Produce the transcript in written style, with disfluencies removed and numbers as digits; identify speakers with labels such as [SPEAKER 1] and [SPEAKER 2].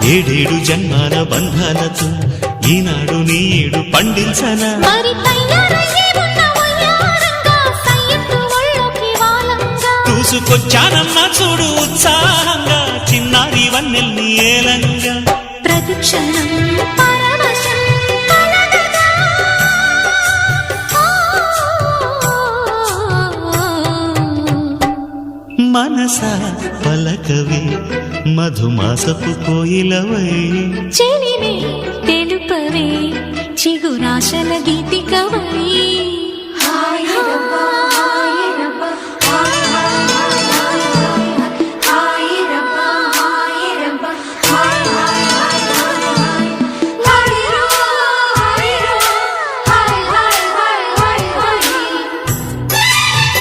[SPEAKER 1] ఏడేడు జన్మాల బంధాలతో ఈనాడు నీడు పండించనా చూసుకొచ్చానమ్మా చూడు ఉత్సాహంగా చిన్నారి వన్నెల్ని ఏలంగా
[SPEAKER 2] ప్రతిక్షణం
[SPEAKER 1] మనసా పలకవే మధుమాసపు కోయిలవై
[SPEAKER 2] చెలివే తెలుపవే చిగురాశల గీతికవై